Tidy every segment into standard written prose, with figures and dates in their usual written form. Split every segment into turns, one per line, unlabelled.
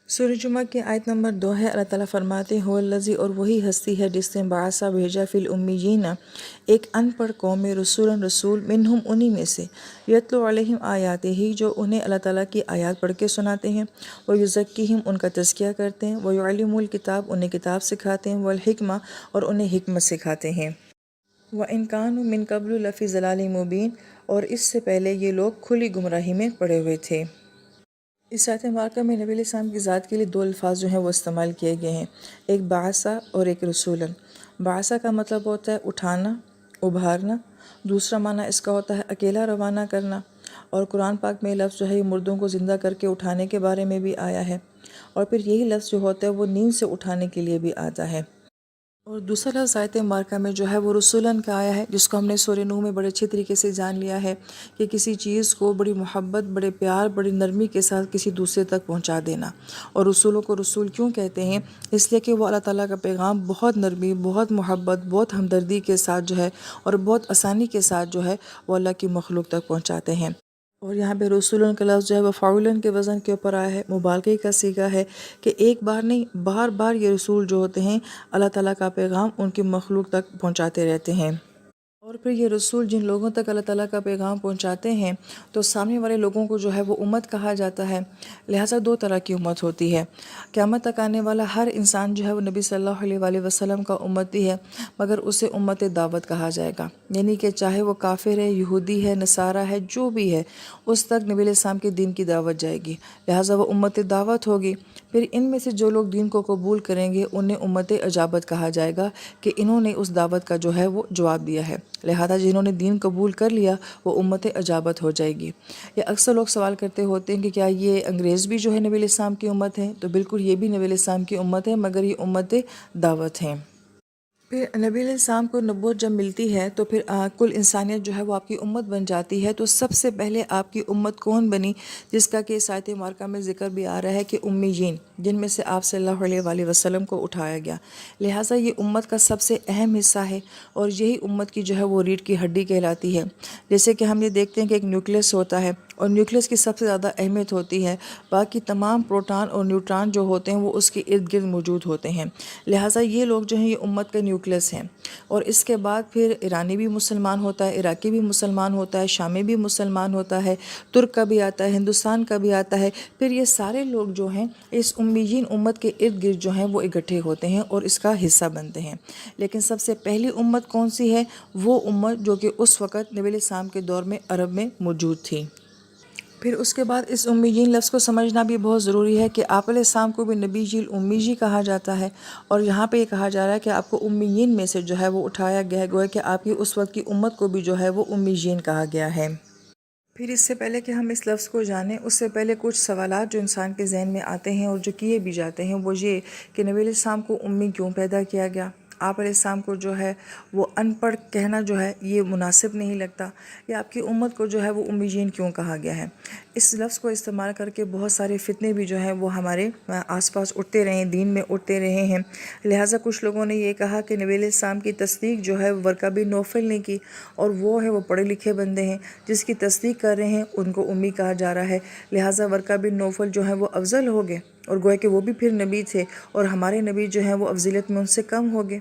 سورہ جمعہ کی آیت نمبر 2 ہے۔ اللہ تعالیٰ فرماتے ہیں الذی، اور وہی ہستی ہے جس نے بعثا بھیجا فی الامیین ایک ان پڑھ قوم میں رسول منہم انہی میں سے یتلو علیہم آیاتہ جو انہیں اللہ تعالیٰ کی آیات پڑھ کے سناتے ہیں، ویزکیہم ان کا تزکیہ کرتے ہیں، ویعلم الکتاب انہیں کتاب سکھاتے ہیں، والحکمہ اور انہیں حکمت سکھاتے ہیں، وَإِن كَانُوا مِن قَبْلُ لَفِي ضَلَالٍ مُبِينٍ اور اس سے پہلے یہ لوگ کھلی گمراہی میں پڑے ہوئے تھے۔ اس آیت مبارکہ میں نبی علیہ السلام کی ذات کے لیے دو الفاظ جو ہیں وہ استعمال کیے گئے ہیں، ایک بعثہ اور ایک رسولاً۔ بعثہ کا مطلب ہوتا ہے اٹھانا، ابھارنا، دوسرا معنی اس کا ہوتا ہے اکیلا روانہ کرنا، اور قرآن پاک میں لفظ جو ہے یہ مردوں کو زندہ کر کے اٹھانے کے بارے میں بھی آیا ہے، اور پھر یہی لفظ جو ہوتا ہے وہ نیند سے اٹھانے کے لیے بھی آتا ہے۔ اور دوسرا لفظ آیت مبارکہ میں جو ہے وہ رسولاً کا آیا ہے، جس کو ہم نے سورہ نوح میں بڑے اچھے طریقے سے جان لیا ہے کہ کسی چیز کو بڑی محبت، بڑے پیار، بڑی نرمی کے ساتھ کسی دوسرے تک پہنچا دینا۔ اور رسولوں کو رسول کیوں کہتے ہیں؟ اس لیے کہ وہ اللہ تعالیٰ کا پیغام بہت نرمی، بہت محبت، بہت ہمدردی کے ساتھ جو ہے اور بہت آسانی کے ساتھ جو ہے وہ اللہ کی مخلوق تک پہنچاتے ہیں۔ اور یہاں پہ رسولن کا لفظ جو ہے وہ فعولن کے وزن کے اوپر آیا ہے، مبالغے کا صیغہ ہے کہ ایک بار نہیں، بار بار یہ رسول جو ہوتے ہیں اللہ تعالیٰ کا پیغام ان کی مخلوق تک پہنچاتے رہتے ہیں۔ اور پھر یہ رسول جن لوگوں تک اللہ تعالیٰ کا پیغام پہنچاتے ہیں تو سامنے والے لوگوں کو جو ہے وہ امت کہا جاتا ہے، لہٰذا دو طرح کی امت ہوتی ہے۔ قیامت تک آنے والا ہر انسان جو ہے وہ نبی صلی اللہ علیہ وآلہ وسلم کا امتی ہے، مگر اسے امت دعوت کہا جائے گا، یعنی کہ چاہے وہ کافر ہے، یہودی ہے، نصارہ ہے، جو بھی ہے، اس تک نبی علیہ السلام کے دین کی دعوت جائے گی، لہٰذا وہ امت دعوت ہوگی۔ پھر ان میں سے جو لوگ دین کو قبول کریں گے انہیں امت اجابت کہا جائے گا کہ انہوں نے اس دعوت کا جو ہے وہ جواب دیا ہے، لہذا جنہوں نے دین قبول کر لیا وہ امت اجابت ہو جائے گی۔ یا اکثر لوگ سوال کرتے ہوتے ہیں کہ کیا یہ انگریز بھی جو ہے نبی علیہ السلام کی امت ہے؟ تو بالکل یہ بھی نبی علیہ السلام کی امت ہے، مگر یہ امت دعوت ہے۔ پھر نبی علیہ السلام کو نبوت جب ملتی ہے تو پھر کل انسانیت جو ہے وہ آپ کی امت بن جاتی ہے۔ تو سب سے پہلے آپ کی امت کون بنی؟ جس کا کہ اس آیت مبارکہ میں ذکر بھی آ رہا ہے کہ امیین، جن میں سے آپ صلی اللہ علیہ وآلہ وسلم کو اٹھایا گیا، لہٰذا یہ امت کا سب سے اہم حصہ ہے، اور یہی امت کی جو ہے وہ ریڑھ کی ہڈی کہلاتی ہے۔ جیسے کہ ہم یہ دیکھتے ہیں کہ ایک نیوکلس ہوتا ہے، اور نیوکلس کی سب سے زیادہ اہمیت ہوتی ہے، باقی تمام پروٹان اور نیوٹران جو ہوتے ہیں وہ اس کے ارد گرد موجود ہوتے ہیں، لہٰذا یہ لوگ جو ہیں یہ امت کا نیوکلس ہیں۔ اور اس کے بعد پھر ایرانی بھی مسلمان ہوتا ہے، عراقی بھی مسلمان ہوتا ہے، شامی بھی مسلمان ہوتا ہے، ترک کا بھی آتا ہے، ہندوستان کا بھی آتا ہے۔ پھر یہ سارے لوگ جو ہیں اس امیین امت کے ارد گرد جو ہیں وہ اکٹھے ہوتے ہیں اور اس کا حصہ بنتے ہیں۔ لیکن سب سے پہلی امت کون سی ہے؟ وہ امت جو کہ اس وقت نبی علیہ السلام کے دور میں عرب میں موجود تھی۔ پھر اس کے بعد اس امیین لفظ کو سمجھنا بھی بہت ضروری ہے کہ آپ علیہ السلام کو بھی نبی جی الامی جی کہا جاتا ہے، اور یہاں پہ یہ کہا جا رہا ہے کہ آپ کو امیین میں سے جو ہے وہ اٹھایا گیا ہے، گویا کہ آپ کی اس وقت کی امت کو بھی جو ہے وہ امیین کہا گیا ہے۔ پھر اس سے پہلے کہ ہم اس لفظ کو جانیں، اس سے پہلے کچھ سوالات جو انسان کے ذہن میں آتے ہیں اور جو کیے بھی جاتے ہیں وہ یہ کہ نبی علیہ السلام کو امی کیوں پیدا کیا گیا؟ آپ علیہ السلام کو جو ہے وہ ان پڑھ کہنا جو ہے یہ مناسب نہیں لگتا، یا آپ کی امت کو جو ہے وہ امیین کیوں کہا گیا ہے؟ اس لفظ کو استعمال کر کے بہت سارے فتنے بھی جو ہیں وہ ہمارے آس پاس اٹھتے رہے ہیں، دین میں اٹھتے رہے ہیں، لہٰذا کچھ لوگوں نے یہ کہا کہ نبی علیہ السلام کی تصدیق جو ہے ورقہ بن نوفل نے کی، اور وہ ہے وہ پڑھے لکھے بندے ہیں، جس کی تصدیق کر رہے ہیں ان کو امی کہا جا رہا ہے، لہٰذا ورقہ بن نوفل جو ہے وہ افضل ہو گئے، اور گویا کہ وہ بھی پھر نبی تھے، اور ہمارے نبی جو ہیں وہ افضلیت میں ان سے کم ہو گئے۔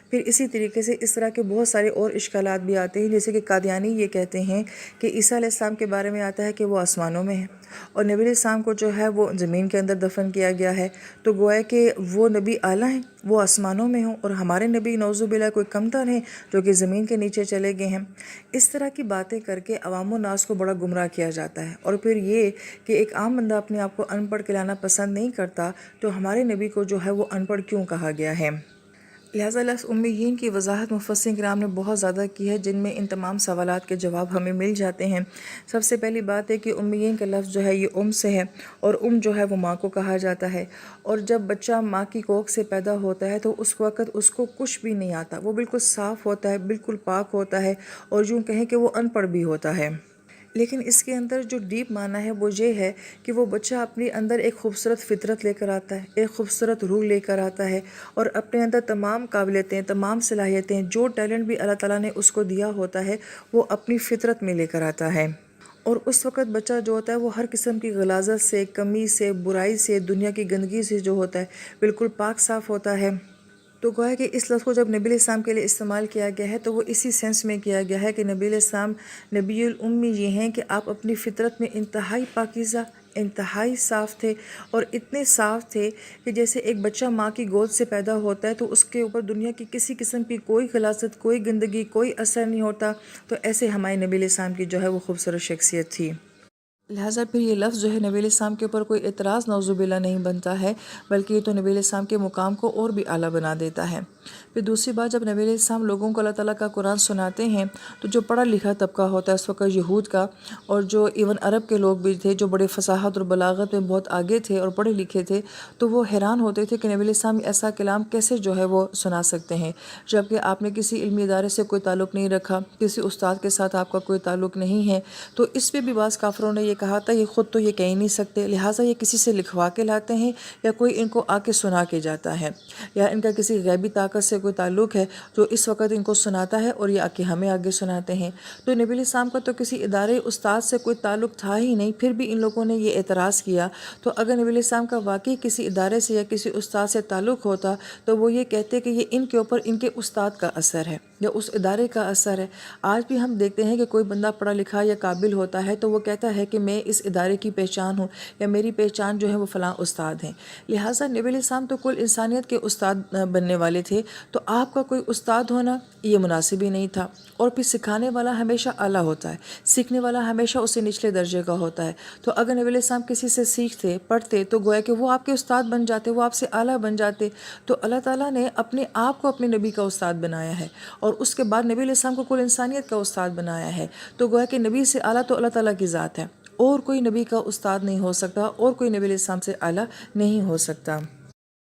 پھر اسی طریقے سے اس طرح کے بہت سارے اور اشکالات بھی آتے ہیں، جیسے کہ قادیانی یہ کہتے ہیں کہ عیسیٰ علیہ السلام کے بارے میں آتا ہے کہ وہ آسمانوں میں ہے، اور نبی علیہ السلام کو جو ہے وہ زمین کے اندر دفن کیا گیا ہے، تو گویا کہ وہ نبی اعلیٰ ہیں، وہ آسمانوں میں ہوں، اور ہمارے نبی نعوذ باللہ کوئی کمتر ہیں جو کہ زمین کے نیچے چلے گئے ہیں۔ اس طرح کی باتیں کر کے عوام و ناس کو بڑا گمراہ کیا جاتا ہے، اور پھر یہ کہ ایک عام بندہ اپنے آپ کو ان پڑھ کہلانا پسند نہیں کرتا، تو ہمارے نبی کو جو ہے وہ ان پڑھ کیوں کہا گیا ہے؟ لہٰذا لفظ امیین کی وضاحت مفسرین کرام نے بہت زیادہ کی ہے، جن میں ان تمام سوالات کے جواب ہمیں مل جاتے ہیں۔ سب سے پہلی بات ہے کہ امیین کا لفظ جو ہے یہ سے ہے، اور جو ہے وہ ماں کو کہا جاتا ہے، اور جب بچہ ماں کی کوکھ سے پیدا ہوتا ہے تو اس وقت اس کو کچھ بھی نہیں آتا، وہ بالکل صاف ہوتا ہے، بالکل پاک ہوتا ہے، اور یوں کہیں کہ وہ ان پڑھ بھی ہوتا ہے۔ لیکن اس کے اندر جو ڈیپ معنی ہے وہ یہ ہے کہ وہ بچہ اپنے اندر ایک خوبصورت فطرت لے کر آتا ہے، ایک خوبصورت روح لے کر آتا ہے، اور اپنے اندر تمام قابلیتیں، تمام صلاحیتیں، جو ٹیلنٹ بھی اللہ تعالیٰ نے اس کو دیا ہوتا ہے وہ اپنی فطرت میں لے کر آتا ہے۔ اور اس وقت بچہ جو ہوتا ہے وہ ہر قسم کی غلاظت سے، کمی سے، برائی سے، دنیا کی گندگی سے جو ہوتا ہے بالکل پاک صاف ہوتا ہے۔ تو گویا کہ اس لفظ کو جب نبی علیہ السلام کے لیے استعمال کیا گیا ہے تو وہ اسی سینس میں کیا گیا ہے کہ نبی علیہ السلام نبی الامی یہ ہیں کہ آپ اپنی فطرت میں انتہائی پاکیزہ، انتہائی صاف تھے، اور اتنے صاف تھے کہ جیسے ایک بچہ ماں کی گود سے پیدا ہوتا ہے تو اس کے اوپر دنیا کی کسی قسم کی کوئی غلاظت، کوئی گندگی، کوئی اثر نہیں ہوتا، تو ایسے ہمارے نبی علیہ السلام کی جو ہے وہ خوبصورت شخصیت تھی۔ لہٰذا پھر یہ لفظ جو ہے نبی علیہ السلام کے اوپر کوئی اعتراض نعوذ باللہ نہیں بنتا ہے، بلکہ یہ تو نبی علیہ السلام کے مقام کو اور بھی اعلیٰ بنا دیتا ہے۔ پھر دوسری بات، جب نبی علیہ السلام لوگوں کو اللہ تعالیٰ کا قرآن سناتے ہیں تو جو پڑھا لکھا طبقہ ہوتا ہے اس وقت یہود کا، اور جو ایون عرب کے لوگ بھی تھے جو بڑے فصاحت اور بلاغت میں بہت آگے تھے اور پڑھے لکھے تھے، تو وہ حیران ہوتے تھے کہ نبی علیہ السلام ایسا کلام کیسے جو ہے وہ سنا سکتے ہیں، جبکہ آپ نے کسی علمی ادارے سے کوئی تعلق نہیں رکھا، کسی استاد کے ساتھ آپ کا کوئی تعلق نہیں ہے۔ تو اس پہ بھی بعض کافروں نے یہ کہا تھا یہ خود تو یہ کہہ ہی نہیں سکتے، لہٰذا یہ کسی سے لکھوا کے لاتے ہیں یا کوئی ان کو آ کے سنا کے جاتا ہے، یا ان کا کسی غیبی طاقت سے کوئی تعلق ہے جو اس وقت ان کو سناتا ہے اور یہ آ کے ہمیں آگے سناتے ہیں۔ تو نبی علیہ السلام کا تو کسی ادارے استاد سے کوئی تعلق تھا ہی نہیں، پھر بھی ان لوگوں نے یہ اعتراض کیا۔ تو اگر نبی علیہ السلام کا واقعی کسی ادارے سے یا کسی استاد سے تعلق ہوتا تو وہ یہ کہتے کہ یہ ان کے اوپر ان کے استاد کا اثر ہے یا اس ادارے کا اثر ہے۔ آج بھی ہم دیکھتے ہیں کہ کوئی بندہ پڑھا لکھا یا قابل ہوتا ہے تو وہ کہتا ہے کہ میں اس ادارے کی پہچان ہوں یا میری پہچان جو ہے وہ فلاں استاد ہیں۔ لہٰذا نبی علیہ السلام تو کل انسانیت کے استاد بننے والے تھے، تو آپ کا کوئی استاد ہونا یہ مناسب ہی نہیں تھا۔ اور پھر سکھانے والا ہمیشہ اعلیٰ ہوتا ہے، سیکھنے والا ہمیشہ اسے نچلے درجے کا ہوتا ہے۔ تو اگر نبی علیہ السلام کسی سے سیکھتے پڑھتے تو گویا کہ وہ آپ کے استاد بن جاتے، وہ آپ سے اعلیٰ بن جاتے۔ تو اللہ تعالیٰ نے اپنے آپ کو اپنے نبی کا استاد بنایا ہے، اور اس کے بعد نبی علیہ السلام کو کل انسانیت کا استاد بنایا ہے۔ تو گویا کہ نبی سے اعلیٰ تو اللہ تعالیٰ کی ذات ہے، اور کوئی نبی کا استاد نہیں ہو سکتا، اور کوئی نبی علیہ السلام سے اعلیٰ نہیں ہو سکتا۔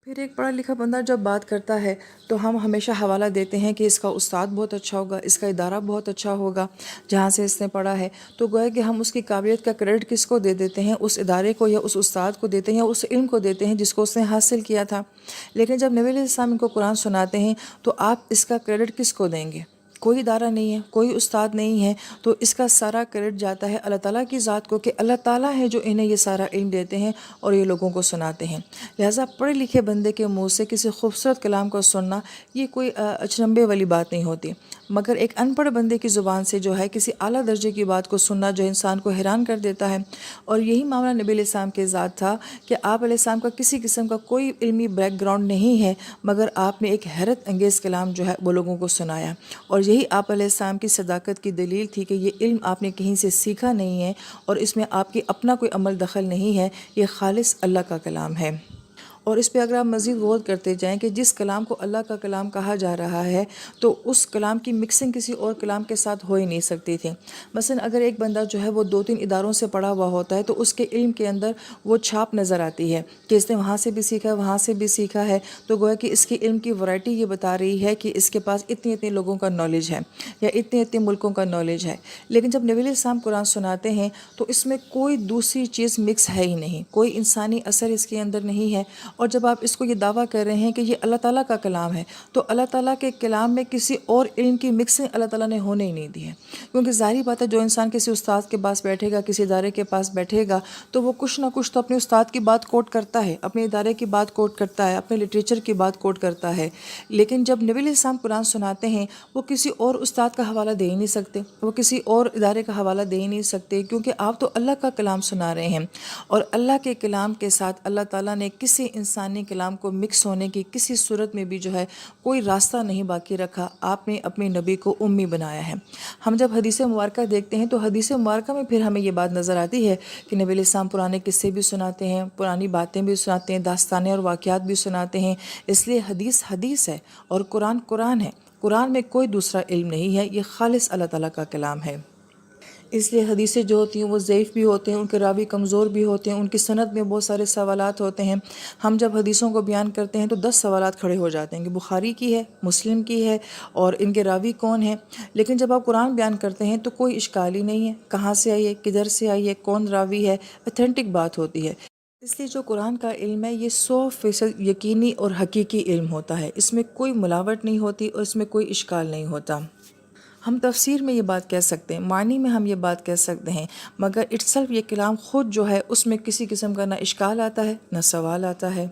پھر ایک پڑھا لکھا بندہ جب بات کرتا ہے تو ہم ہمیشہ حوالہ دیتے ہیں کہ اس کا استاد بہت اچھا ہوگا، اس کا ادارہ بہت اچھا ہوگا جہاں سے اس نے پڑھا ہے، تو گویا کہ ہم اس کی قابلیت کا کریڈٹ کس کو دے دیتے ہیں؟ اس ادارے کو یا اس استاد کو دیتے ہیں یا اس علم کو دیتے ہیں جس کو اس نے حاصل کیا تھا۔ لیکن جب نبی علیہ السلام ان کو قرآن سناتے ہیں تو آپ اس کا کریڈٹ کس کو دیں گے؟ کوئی ادارہ نہیں ہے، کوئی استاد نہیں ہے، تو اس کا سارا کریڈٹ جاتا ہے اللہ تعالیٰ کی ذات کو، کہ اللہ تعالیٰ ہے جو انہیں یہ سارا علم دیتے ہیں اور یہ لوگوں کو سناتے ہیں۔ لہٰذا پڑھے لکھے بندے کے منہ سے کسی خوبصورت کلام کو سننا یہ کوئی اچنبے والی بات نہیں ہوتی، مگر ایک ان پڑھ بندے کی زبان سے جو ہے کسی اعلیٰ درجے کی بات کو سننا جو انسان کو حیران کر دیتا ہے۔ اور یہی معاملہ نبی علیہ السلام کے ذات تھا کہ آپ علیہ السلام کا کسی قسم کا کوئی علمی بیک گراؤنڈ نہیں ہے، مگر آپ نے ایک حیرت انگیز کلام جو ہے وہ لوگوں کو سنایا، اور یہی آپ علیہ السلام کی صداقت کی دلیل تھی کہ یہ علم آپ نے کہیں سے سیکھا نہیں ہے اور اس میں آپ کی اپنا کوئی عمل دخل نہیں ہے، یہ خالص اللہ کا کلام ہے۔ اور اس پہ اگر آپ مزید غور کرتے جائیں کہ جس کلام کو اللہ کا کلام کہا جا رہا ہے تو اس کلام کی مکسنگ کسی اور کلام کے ساتھ ہو ہی نہیں سکتی تھی۔ مثلا اگر ایک بندہ جو ہے وہ 2-3 اداروں سے پڑھا ہوا ہوتا ہے تو اس کے علم کے اندر وہ چھاپ نظر آتی ہے کہ اس نے وہاں سے بھی سیکھا ہے، وہاں سے بھی سیکھا ہے، تو گویا کہ اس کی علم کی ورائٹی یہ بتا رہی ہے کہ اس کے پاس اتنے اتنے لوگوں کا نالج ہے یا اتنے اتنے ملکوں کا نالج ہے۔ لیکن جب نبی علیہ السلام قرآن سناتے ہیں تو اس میں کوئی دوسری چیز مکس ہے ہی نہیں، کوئی انسانی اثر اس کے اندر نہیں ہے۔ اور جب آپ اس کو یہ دعویٰ کر رہے ہیں کہ یہ اللہ تعالیٰ کا کلام ہے تو اللہ تعالیٰ کے کلام میں کسی اور علم کی مکسنگ اللہ تعالیٰ نے ہونے ہی نہیں دی ہے، کیونکہ ظاہری بات ہے جو انسان کسی استاد کے پاس بیٹھے گا، کسی ادارے کے پاس بیٹھے گا تو وہ کچھ نہ کچھ تو اپنے استاد کی بات کوٹ کرتا ہے، اپنے ادارے کی بات کوٹ کرتا ہے، اپنے لٹریچر کی بات کوٹ کرتا ہے۔ لیکن جب نبی علیہ السلام قرآن سناتے ہیں وہ کسی اور استاد کا حوالہ دے ہی نہیں سکتے، وہ کسی اور ادارے کا حوالہ دے ہی نہیں سکتے، کیونکہ آپ تو اللہ کا کلام سنا رہے ہیں، اور اللہ کے کلام کے ساتھ اللہ تعالیٰ نے کسی انسانی کلام کو مکس ہونے کی کسی صورت میں بھی جو ہے کوئی راستہ نہیں باقی رکھا۔ آپ نے اپنے نبی کو امی بنایا ہے۔ ہم جب حدیث مبارکہ دیکھتے ہیں تو حدیث مبارکہ میں پھر ہمیں یہ بات نظر آتی ہے کہ نبی علیہ السلام پرانے قصے بھی سناتے ہیں، پرانی باتیں بھی سناتے ہیں، داستانیں اور واقعات بھی سناتے ہیں۔ اس لیے حدیث حدیث ہے اور قرآن قرآن ہے، قرآن میں کوئی دوسرا علم نہیں ہے، یہ خالص اللہ تعالیٰ کا کلام ہے۔ اس لیے حدیثیں جو ہوتی ہیں وہ ضعیف بھی ہوتے ہیں، ان کے راوی کمزور بھی ہوتے ہیں، ان کی سند میں بہت سارے سوالات ہوتے ہیں۔ ہم جب حدیثوں کو بیان کرتے ہیں تو 10 سوالات کھڑے ہو جاتے ہیں کہ بخاری کی ہے، مسلم کی ہے اور ان کے راوی کون ہیں۔ لیکن جب آپ قرآن بیان کرتے ہیں تو کوئی اشکال ہی نہیں ہے، کہاں سے آئی ہے، کدھر سے آئی ہے، کون راوی ہے، اتھینٹک بات ہوتی ہے۔ اس لیے جو قرآن کا علم ہے یہ 100% یقینی اور حقیقی علم ہوتا ہے، اس میں کوئی ملاوٹ نہیں ہوتی اور اس میں کوئی اشکال نہیں ہوتا۔ ہم تفسیر میں یہ بات کہہ سکتے ہیں، معنی میں ہم یہ بات کہہ سکتے ہیں، مگر اٹسلف یہ کلام خود جو ہے اس میں کسی قسم کا نہ اشکال آتا ہے نہ سوال آتا ہے۔